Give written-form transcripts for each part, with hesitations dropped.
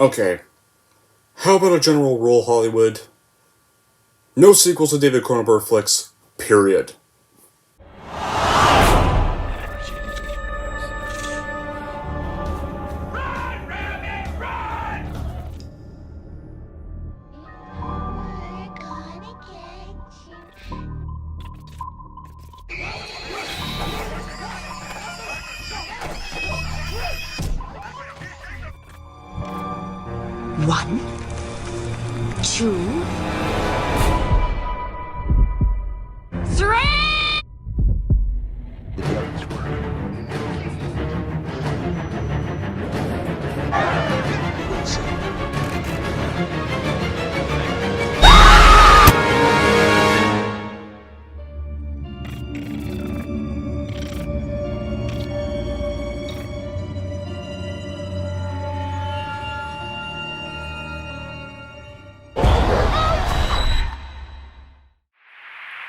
Okay, how about a general rule, Hollywood? No sequels to David Cronenberg flicks, period. One, two, three!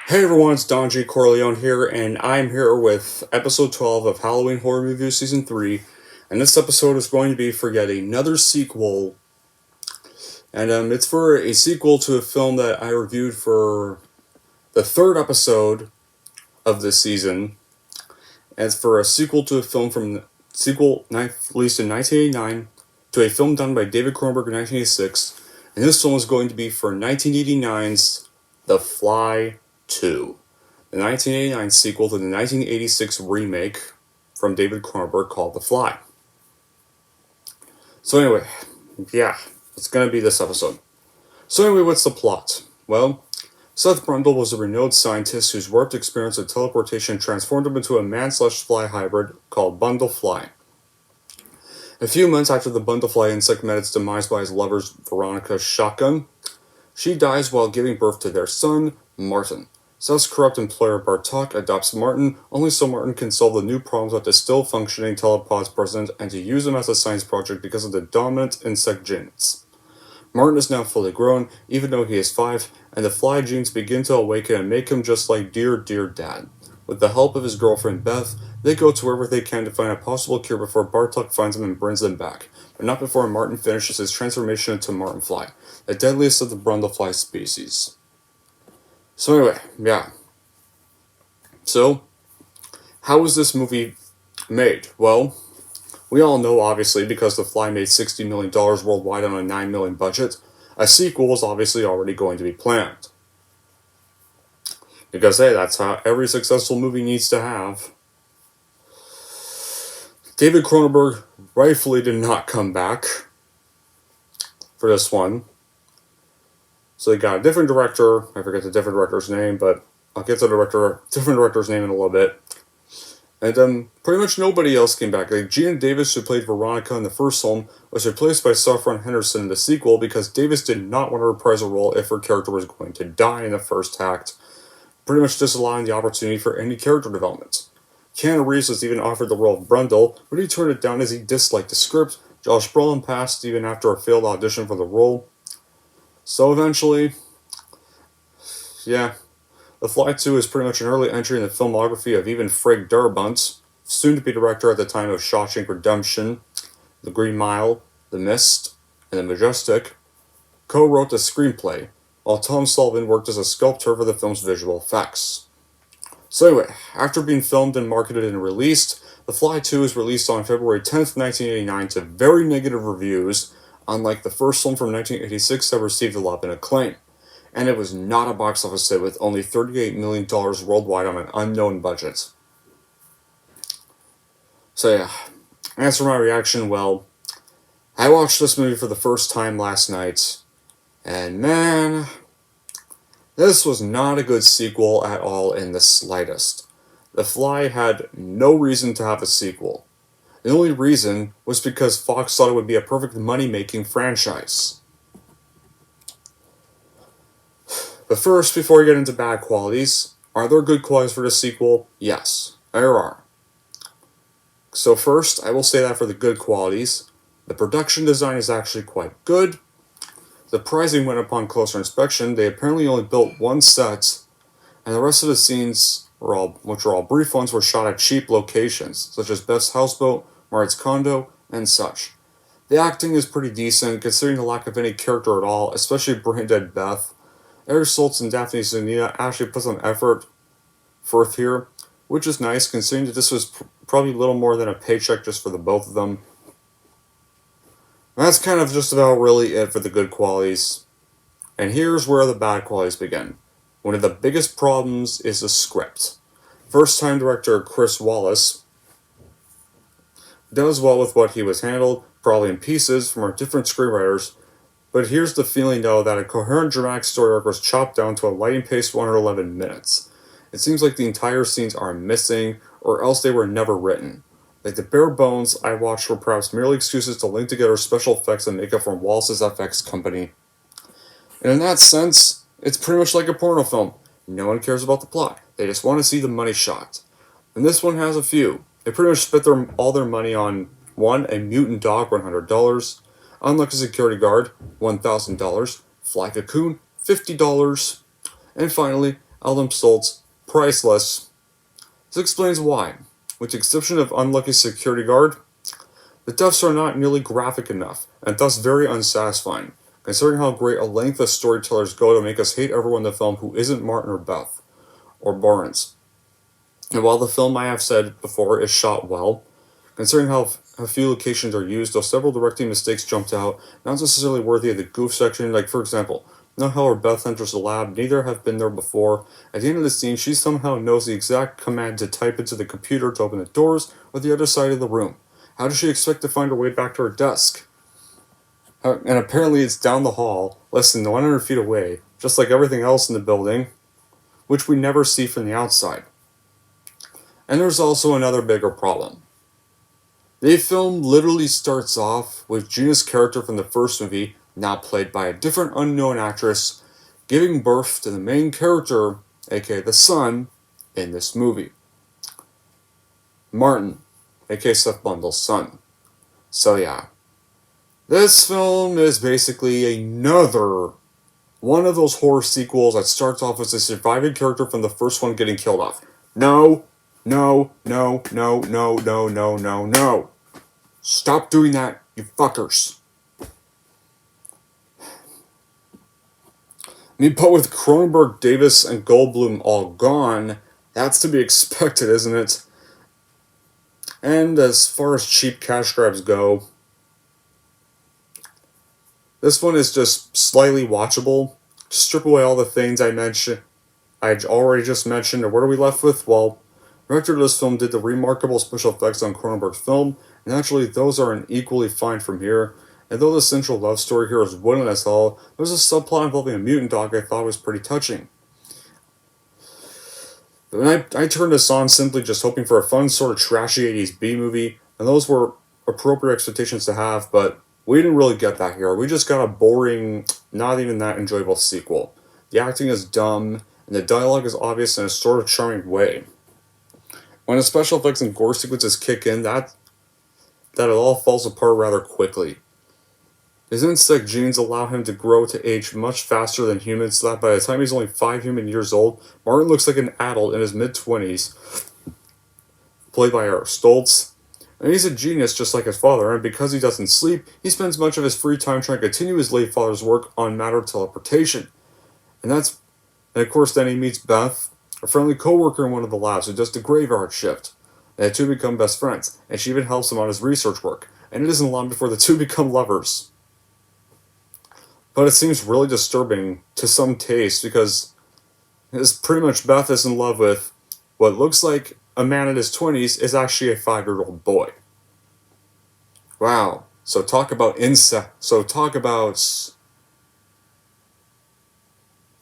Hey everyone, it's Don G. Corleone here, and I'm here with episode 12 of Halloween Horror Review Season 3, and this episode is going to be for yet another sequel, and it's for a sequel to a film that I reviewed for the third episode of this season, and it's for a sequel to a film released in 1989 to a film done by David Cronenberg in 1986, and this film is going to be for 1989's The Fly 2, the 1989 sequel to the 1986 remake from David Cronenberg called The Fly. So anyway, yeah, it's going to be this episode. So anyway, what's the plot? Well, Seth Brundle was a renowned scientist whose warped experience of teleportation transformed him into a man/fly hybrid called Bundlefly. A few months after the Bundlefly insect met its demise by his lover's Veronica's shotgun, she dies while giving birth to their son, Martin. Seth's corrupt employer Bartok adopts Martin only so Martin can solve the new problems with the still functioning telepod's present and to use him as a science project because of the dominant insect genes. Martin is now fully grown, even though he is 5, and the fly genes begin to awaken and make him just like dear dad. With the help of his girlfriend Beth, they go to wherever they can to find a possible cure before Bartok finds them and brings them back, but not before Martin finishes his transformation into Martinfly, the deadliest of the Brundlefly species. So anyway, yeah. So, how was this movie made? Well, we all know, obviously, because The Fly made $60 million worldwide on a $9 million budget, a sequel is obviously already going to be planned. Because, hey, that's how every successful movie needs to have. David Cronenberg rightfully did not come back for this one. So they got a different director. I forget the different director's name, but I'll get to the different director's name in a little bit. And pretty much nobody else came back. Like Gina Davis, who played Veronica in the first film, was replaced by Saffron Henderson in the sequel because Davis did not want to reprise a role if her character was going to die in the first act, pretty much disallowing the opportunity for any character development. Keanu Reeves was even offered the role of Brundle, but he turned it down as he disliked the script. Josh Brolin passed even after a failed audition for the role. So eventually, yeah, The Fly 2 is pretty much an early entry in the filmography of even Frank Darabont, soon-to-be director at the time of Shawshank Redemption, The Green Mile, The Mist, and The Majestic, co-wrote the screenplay, while Tom Sullivan worked as a sculptor for the film's visual effects. So anyway, after being filmed and marketed and released, The Fly 2 was released on February 10th, 1989 to very negative reviews, unlike the first film from 1986 that received a lot of acclaim. And it was not a box office hit with only $38 million worldwide on an unknown budget. So yeah, as for my reaction, well, I watched this movie for the first time last night, and man, this was not a good sequel at all in the slightest. The Fly had no reason to have a sequel. The only reason was because Fox thought it would be a perfect money-making franchise. But first, before we get into bad qualities, are there good qualities for this sequel? Yes, there are. So first, I will say that for the good qualities, the production design is actually quite good. Surprising when upon closer inspection, they apparently only built one set, and the rest of the scenes, which were all brief ones, were shot at cheap locations, such as Beth's houseboat, Mart's condo, and such. The acting is pretty decent, considering the lack of any character at all, especially brain dead Beth. Eric Stoltz and Daphne Zuniga actually put some effort forth here, which is nice, considering that this was probably little more than a paycheck just for the both of them. And that's kind of just about really it for the good qualities. And here's where the bad qualities begin. One of the biggest problems is the script. First-time director Chris Wallace does well with what he was handled, probably in pieces from our different screenwriters, but here's the feeling though that a coherent dramatic story arc was chopped down to a lightning-paced 111 minutes. It seems like the entire scenes are missing, or else they were never written. Like the bare bones I watched were perhaps merely excuses to link together special effects and makeup from Wallace's FX company. And in that sense, it's pretty much like a porno film. No one cares about the plot. They just want to see the money shot. And this one has a few. They pretty much spent all their money on 1. A mutant dog, $100. Unlucky security guard, $1,000. Fly cocoon, $50. And finally, Adam Stoltz, priceless. This explains why. With the exception of unlucky security guard, the deaths are not nearly graphic enough, and thus very unsatisfying, considering how great a length of storytellers go to make us hate everyone in the film who isn't Martin or Beth, or Barnes. And while the film, I have said before, is shot well, considering how a few locations are used, though several directing mistakes jumped out, not necessarily worthy of the goof section, like for example, know how her Beth enters the lab, neither have been there before. At the end of the scene, she somehow knows the exact command to type into the computer to open the doors or the other side of the room. How does she expect to find her way back to her desk? And apparently it's down the hall, less than 100 feet away, just like everything else in the building, which we never see from the outside. And there's also another bigger problem. The film literally starts off with Gina's character from the first movie, now played by a different unknown actress, giving birth to the main character, aka the son, in this movie. Martin, aka Seth Bundle's son. So yeah, this film is basically another one of those horror sequels that starts off as a surviving character from the first one getting killed off. No. Stop doing that, you fuckers. But with Cronenberg, Davis, and Goldblum all gone, that's to be expected, isn't it? And as far as cheap cash grabs go, this one is just slightly watchable. Strip away all the things I already just mentioned, and what are we left with? Well, the director of this film did the remarkable special effects on Cronenberg's film, and actually those are equally fine from here. And though the central love story here is wooden as hell, there's a subplot involving a mutant dog I thought was pretty touching. But I turned this on simply just hoping for a fun sort of trashy 80s B-movie, and those were appropriate expectations to have, but we didn't really get that here. We just got a boring, not even that enjoyable sequel. The acting is dumb, and the dialogue is obvious in a sort of charming way. When the special effects and gore sequences kick in, that it all falls apart rather quickly. His insect genes allow him to grow to age much faster than humans, so that by the time he's only 5 human years old, Martin looks like an adult in his mid-20s, played by Eric Stoltz. And he's a genius just like his father, and because he doesn't sleep, he spends much of his free time trying to continue his late father's work on matter teleportation. And of course then he meets Beth, a friendly co-worker in one of the labs who does the graveyard shift. And the two become best friends, and she even helps him on his research work, and it isn't long before the two become lovers. But it seems really disturbing to some taste because it's pretty much Beth is in love with what looks like a man in his 20s is actually a 5-year-old boy. Wow. So talk about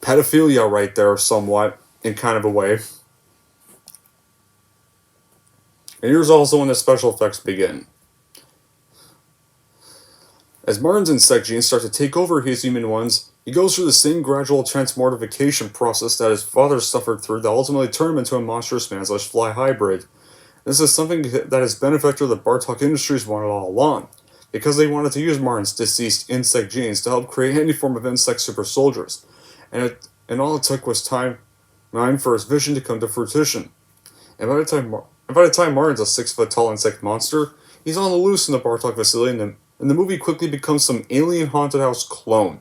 pedophilia right there somewhat, in kind of a way. And here's also when the special effects begin. As Martin's insect genes start to take over his human ones, he goes through the same gradual transmortification process that his father suffered through that ultimately turned him into a monstrous man/fly hybrid. This is something that his benefactor, the Bartok Industries, wanted all along, because they wanted to use Martin's deceased insect genes to help create any form of insect super soldiers, and all it took was time for his vision to come to fruition. And by the time Martin's a 6-foot tall insect monster, he's on the loose in the Bartok facility in and the movie quickly becomes some alien haunted house clone.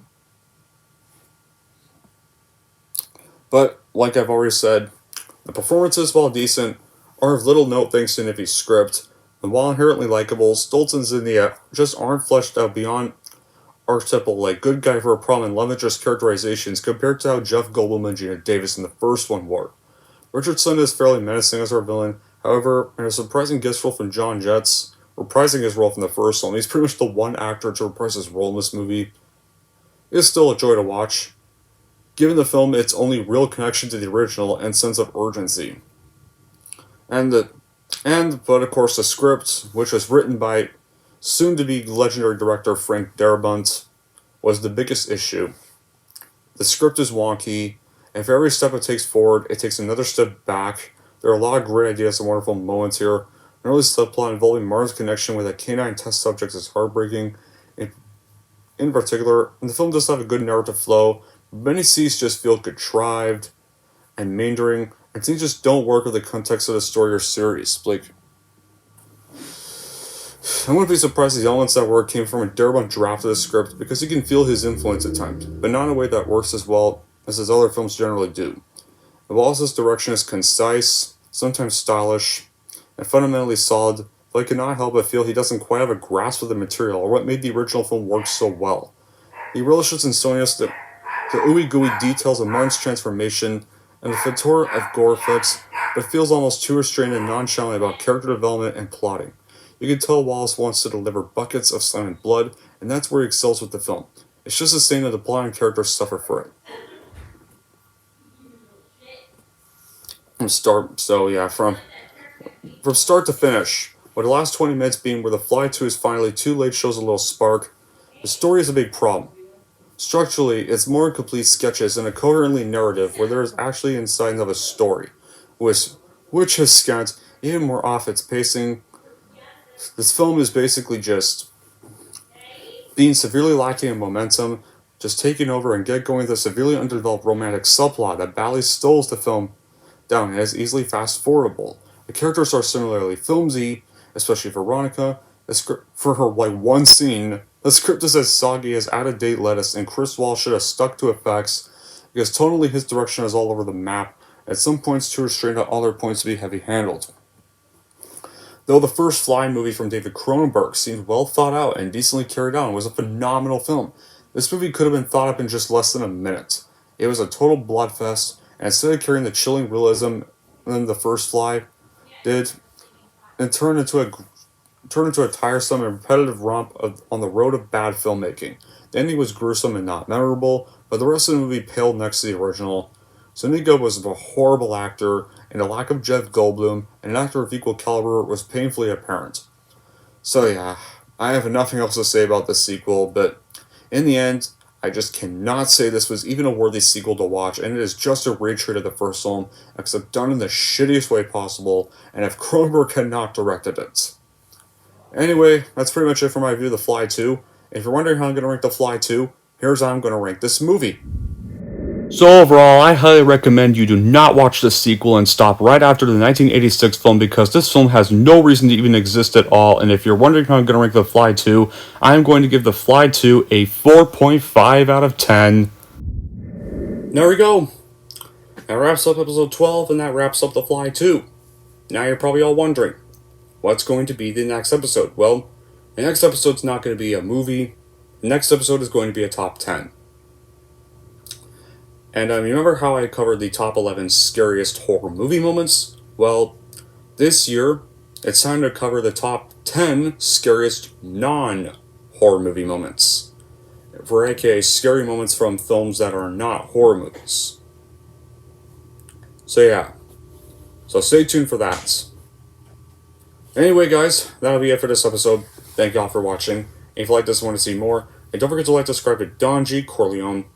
But, like I've already said, the performances, while decent, are of little note thanks to Nippy's script, and while inherently likable, Stolten's and Nia just aren't fleshed out beyond archetypal, like good guy for a problem and love interest characterizations compared to how Jeff Goldblum and Gina Davis in the first one were. Richardson is fairly menacing as our villain, however, in a surprising guest role from John Jets, reprising his role from the first one, he's pretty much the one actor to reprise his role in this movie. It is still a joy to watch, given the film its only real connection to the original and sense of urgency. But of course the script, which was written by soon-to-be legendary director Frank Darabont, was the biggest issue. The script is wonky, and for every step it takes forward, it takes another step back. There are a lot of great ideas and wonderful moments here. An early subplot involving Martin's connection with a canine test subject is heartbreaking. In particular, the film does have a good narrative flow, but many scenes just feel contrived and meandering, and things just don't work with the context of the story or series. Like, I wouldn't be surprised if the elements that work came from a Darabont draft of the script, because you can feel his influence at times, but not in a way that works as well as his other films generally do. Wallace's direction is concise, sometimes stylish, and fundamentally solid, but I cannot help but feel he doesn't quite have a grasp of the material or what made the original film work so well. He relishes in showing us the ooey-gooey details of Martin's transformation and the fedora of gore effects, but feels almost too restrained and nonchalant about character development and plotting. You can tell Wallace wants to deliver buckets of slime and blood, and that's where he excels with the film. It's just a shame that the plot and characters suffer for it. From start to finish, with the last 20 minutes being where The Fly 2 is finally too late shows a little spark, the story is a big problem. Structurally, it's more incomplete sketches and a coherently narrative where there is actually insight of a story, which is scant, even more off its pacing. This film is basically just being severely lacking in momentum, just taking over and get going with a severely underdeveloped romantic subplot that badly stalls the film down and is easily fast-forwardable. The characters are similarly filmsy, especially Veronica. For her one scene, the script is as soggy as out-of-date lettuce, and Chris Wall should have stuck to effects, because tonally his direction is all over the map, at some points too restrained, at other points to be heavy-handled. Though the first Fly movie from David Cronenberg seemed well thought out and decently carried out and was a phenomenal film, this movie could have been thought up in just less than a minute. It was a total bloodfest, and instead of carrying the chilling realism than the first Fly did, it turned into a tiresome and repetitive romp on the road of bad filmmaking. The ending was gruesome and not memorable, but the rest of the movie paled next to the original. Zuniga was a horrible actor, and the lack of Jeff Goldblum, an actor of equal caliber, was painfully apparent. So yeah, I have nothing else to say about this sequel, but in the end, I just cannot say this was even a worthy sequel to watch, and it is just a retread of the first film, except done in the shittiest way possible, and if Cronenberg had not directed it. Anyway, that's pretty much it for my review of The Fly 2. If you're wondering how I'm going to rank The Fly 2, here's how I'm going to rank this movie. So overall, I highly recommend you do not watch the sequel and stop right after the 1986 film, because this film has no reason to even exist at all, and if you're wondering how I'm going to rank The Fly 2, I'm going to give The Fly 2 a 4.5 out of 10. There we go. That wraps up episode 12, and that wraps up The Fly 2. Now you're probably all wondering, what's going to be the next episode? Well, the next episode's not going to be a movie. The next episode is going to be a top 10. And remember how I covered the top 11 scariest horror movie moments? Well, this year, it's time to cover the top 10 scariest non-horror movie moments. For aka scary moments from films that are not horror movies. So yeah. So stay tuned for that. Anyway guys, that'll be it for this episode. Thank y'all for watching. If you like this and want to see more, and don't forget to like, subscribe to Don G. Corleone.